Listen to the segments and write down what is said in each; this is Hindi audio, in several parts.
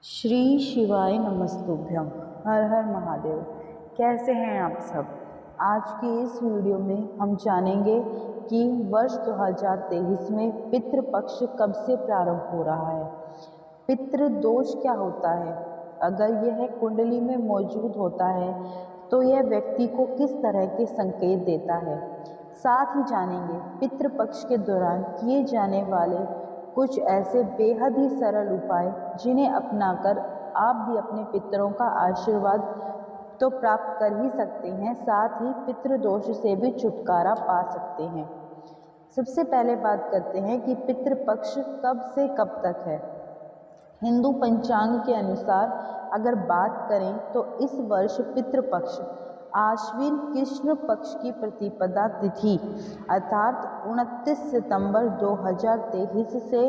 श्री शिवाय नमस्तुभ्यम। हर हर महादेव। कैसे हैं आप सब। आज की इस वीडियो में हम जानेंगे कि वर्ष 2023 में पितृपक्ष कब से प्रारंभ हो रहा है, पितृ दोष क्या होता है, अगर यह कुंडली में मौजूद होता है तो यह व्यक्ति को किस तरह के संकेत देता है। साथ ही जानेंगे पितृपक्ष के दौरान किए जाने वाले कुछ ऐसे बेहद ही सरल उपाय जिन्हें अपनाकर आप भी अपने पितरों का आशीर्वाद तो प्राप्त कर ही सकते हैं, साथ ही पितृदोष से भी छुटकारा पा सकते हैं। सबसे पहले बात करते हैं कि पितृपक्ष कब से कब तक है। हिंदू पंचांग के अनुसार अगर बात करें तो इस वर्ष पितृपक्ष आश्विन कृष्ण पक्ष की प्रतिपदा तिथि अर्थात 29 सितंबर 2023 से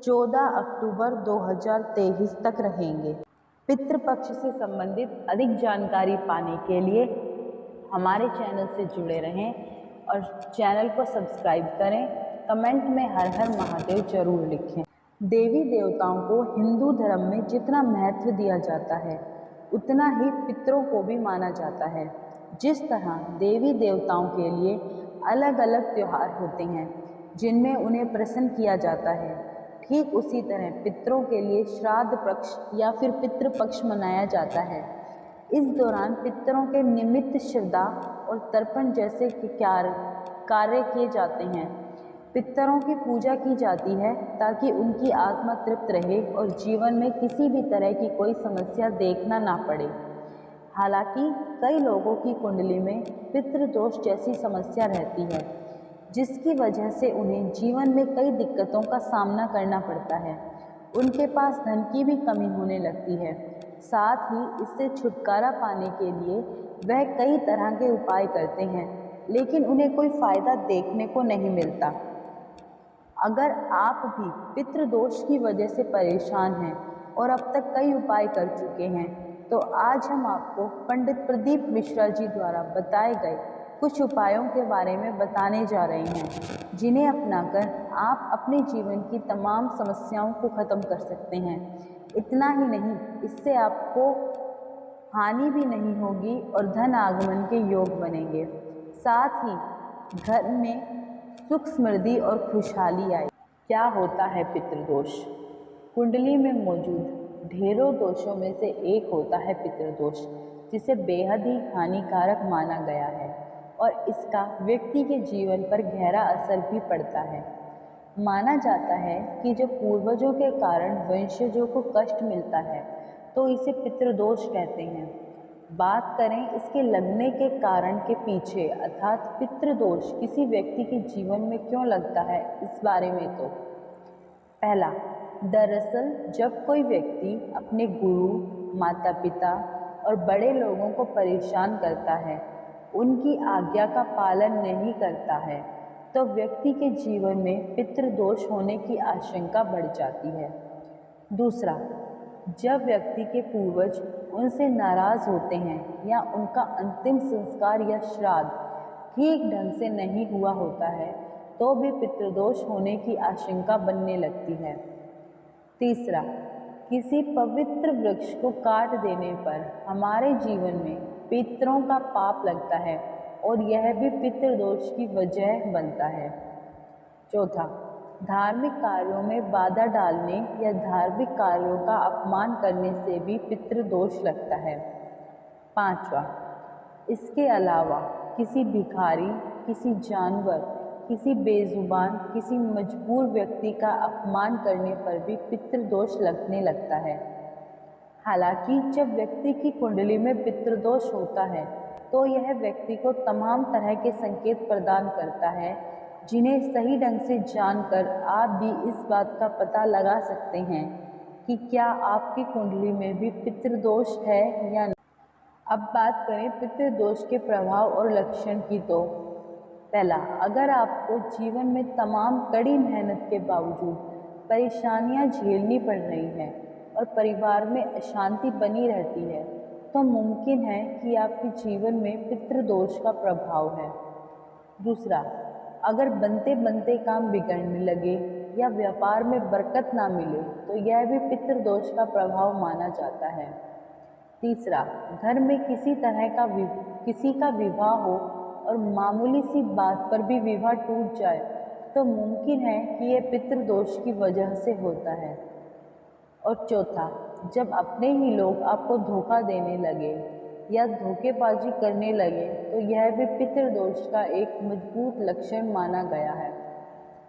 14 अक्टूबर 2023 तक रहेंगे। पितृपक्ष से संबंधित अधिक जानकारी पाने के लिए हमारे चैनल से जुड़े रहें और चैनल को सब्सक्राइब करें। कमेंट में हर हर महादेव जरूर लिखें। देवी देवताओं को हिंदू धर्म में जितना महत्व दिया जाता है उतना ही पितरों को भी माना जाता है। जिस तरह देवी देवताओं के लिए अलग अलग त्योहार होते हैं जिनमें उन्हें प्रसन्न किया जाता है, ठीक उसी तरह पितरों के लिए श्राद्ध पक्ष या फिर पितृपक्ष मनाया जाता है। इस दौरान पितरों के निमित्त श्रद्धा और तर्पण जैसे कार्य किए जाते हैं। पितरों की पूजा की जाती है ताकि उनकी आत्मा तृप्त रहे और जीवन में किसी भी तरह की कोई समस्या देखना ना पड़े। हालांकि कई लोगों की कुंडली में पितृदोष जैसी समस्या रहती है जिसकी वजह से उन्हें जीवन में कई दिक्कतों का सामना करना पड़ता है। उनके पास धन की भी कमी होने लगती है। साथ ही इससे छुटकारा पाने के लिए वह कई तरह के उपाय करते हैं लेकिन उन्हें कोई फायदा देखने को नहीं मिलता। अगर आप भी पितृदोष की वजह से परेशान हैं और अब तक कई उपाय कर चुके हैं तो आज हम आपको पंडित प्रदीप मिश्रा जी द्वारा बताए गए कुछ उपायों के बारे में बताने जा रहे हैं जिन्हें अपनाकर आप अपने जीवन की तमाम समस्याओं को खत्म कर सकते हैं। इतना ही नहीं, इससे आपको हानि भी नहीं होगी और धन आगमन के योग बनेंगे। साथ ही घर में सुख समृद्धि और खुशहाली आए। क्या होता है पितृदोष। कुंडली में मौजूद ढेरों दोषों में से एक होता है पितृदोष, जिसे बेहद ही हानिकारक माना गया है और इसका व्यक्ति के जीवन पर गहरा असर भी पड़ता है। माना जाता है कि जब पूर्वजों के कारण वंशजों को कष्ट मिलता है तो इसे पितृदोष कहते हैं। बात करें इसके लगने के कारण के पीछे अर्थात पितृदोष किसी व्यक्ति के जीवन में क्यों लगता है, इस बारे में तो पहला, दरअसल जब कोई व्यक्ति अपने गुरु, माता पिता और बड़े लोगों को परेशान करता है, उनकी आज्ञा का पालन नहीं करता है तो व्यक्ति के जीवन में पितृदोष होने की आशंका बढ़ जाती है। दूसरा, जब व्यक्ति के पूर्वज उनसे नाराज होते हैं या उनका अंतिम संस्कार या श्राद्ध ठीक ढंग से नहीं हुआ होता है तो भी पितृदोष होने की आशंका बनने लगती है। तीसरा, किसी पवित्र वृक्ष को काट देने पर हमारे जीवन में पितरों का पाप लगता है और यह भी पितृदोष की वजह बनता है। चौथा, धार्मिक कार्यों में बाधा डालने या धार्मिक कार्यों का अपमान करने से भी पितृदोष लगता है। पांचवा, इसके अलावा किसी भिखारी, किसी जानवर, किसी बेजुबान, किसी मजबूर व्यक्ति का अपमान करने पर भी पितृदोष लगने लगता है। हालांकि जब व्यक्ति की कुंडली में पितृदोष होता है तो यह व्यक्ति को तमाम तरह के संकेत प्रदान करता है जिन्हें सही ढंग से जानकर आप भी इस बात का पता लगा सकते हैं कि क्या आपकी कुंडली में भी पितृदोष है या नहीं। अब बात करें पितृदोष के प्रभाव और लक्षण की तो पहला, अगर आपको जीवन में तमाम कड़ी मेहनत के बावजूद परेशानियां झेलनी पड़ रही हैं और परिवार में अशांति बनी रहती है तो मुमकिन है कि आपके जीवन में पितृदोष का प्रभाव है। दूसरा, अगर बनते बनते काम बिगड़ने लगे या व्यापार में बरकत ना मिले तो यह भी पितृदोष का प्रभाव माना जाता है। तीसरा, घर में किसी का विवाह हो और मामूली सी बात पर भी विवाह टूट जाए तो मुमकिन है कि यह पितृदोष की वजह से होता है। और चौथा, जब अपने ही लोग आपको धोखा देने लगे या धोखेबाजी करने लगे तो यह भी पितृदोष का एक मजबूत लक्षण माना गया है।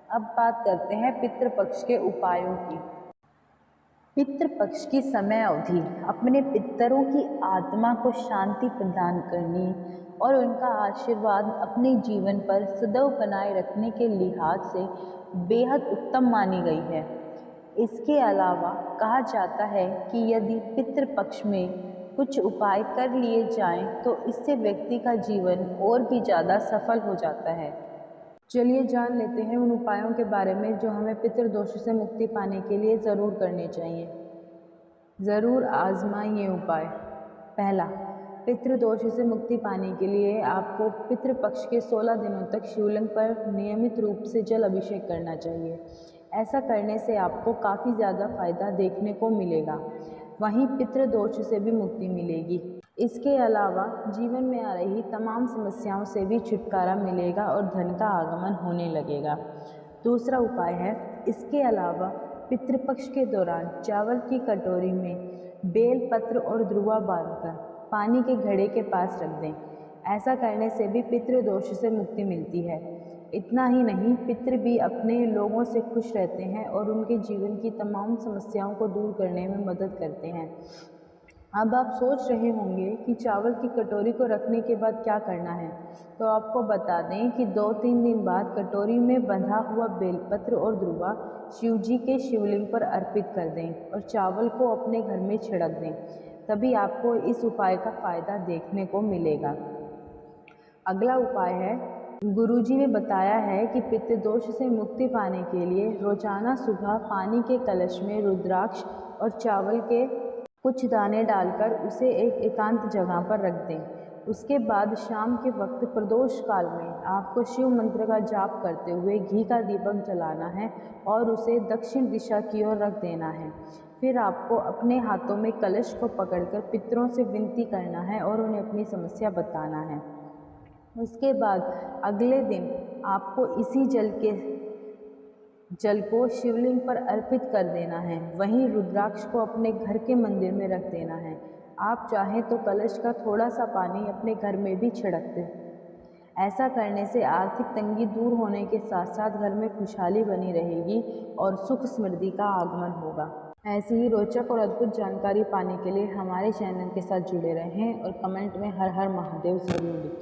अब बात करते हैं पितृपक्ष के उपायों की। पितृपक्ष की समय अवधि अपने पितरों की आत्मा को शांति प्रदान करने और उनका आशीर्वाद अपने जीवन पर सदैव बनाए रखने के लिहाज से बेहद उत्तम मानी गई है। इसके अलावा कहा जाता है कि यदि पितृपक्ष में कुछ उपाय कर लिए जाएं तो इससे व्यक्ति का जीवन और भी ज़्यादा सफल हो जाता है। चलिए जान लेते हैं उन उपायों के बारे में जो हमें पितृदोष से मुक्ति पाने के लिए ज़रूर करने चाहिए। ज़रूर आजमाएं ये उपाय। पहला, पितृदोष से मुक्ति पाने के लिए आपको पितृपक्ष के 16 दिनों तक शिवलिंग पर नियमित रूप से जल अभिषेक करना चाहिए। ऐसा करने से आपको काफ़ी ज़्यादा फायदा देखने को मिलेगा, वहीं पितृदोष से भी मुक्ति मिलेगी। इसके अलावा जीवन में आ रही तमाम समस्याओं से भी छुटकारा मिलेगा और धन का आगमन होने लगेगा। दूसरा उपाय है, इसके अलावा पितृपक्ष के दौरान चावल की कटोरी में बेल पत्र और ध्रुवा बांधकर पानी के घड़े के पास रख दें। ऐसा करने से भी पितृदोष से मुक्ति मिलती है। इतना ही नहीं, पितृ भी अपने लोगों से खुश रहते हैं और उनके जीवन की तमाम समस्याओं को दूर करने में मदद करते हैं। अब आप सोच रहे होंगे कि चावल की कटोरी को रखने के बाद क्या करना है, तो आपको बता दें कि 2-3 दिन बाद कटोरी में बंधा हुआ बेलपत्र और ध्रुवा शिव जी के शिवलिंग पर अर्पित कर दें और चावल को अपने घर में छिड़क दें। तभी आपको इस उपाय का फायदा देखने को मिलेगा। अगला उपाय है, गुरुजी ने बताया है कि पितृदोष से मुक्ति पाने के लिए रोजाना सुबह पानी के कलश में रुद्राक्ष और चावल के कुछ दाने डालकर उसे एक एकांत जगह पर रख दें। उसके बाद शाम के वक्त प्रदोष काल में आपको शिव मंत्र का जाप करते हुए घी का दीपक जलाना है और उसे दक्षिण दिशा की ओर रख देना है। फिर आपको अपने हाथों में कलश को पकड़कर पितरों से विनती करना है और उन्हें अपनी समस्या बताना है। उसके बाद अगले दिन आपको इसी जल को शिवलिंग पर अर्पित कर देना है। वहीं रुद्राक्ष को अपने घर के मंदिर में रख देना है। आप चाहें तो कलश का थोड़ा सा पानी अपने घर में भी छिड़क दें। ऐसा करने से आर्थिक तंगी दूर होने के साथ साथ घर में खुशहाली बनी रहेगी और सुख समृद्धि का आगमन होगा। ऐसी ही रोचक और अद्भुत जानकारी पाने के लिए हमारे चैनल के साथ जुड़े रहें और कमेंट में हर हर महादेव जरूर लिखें।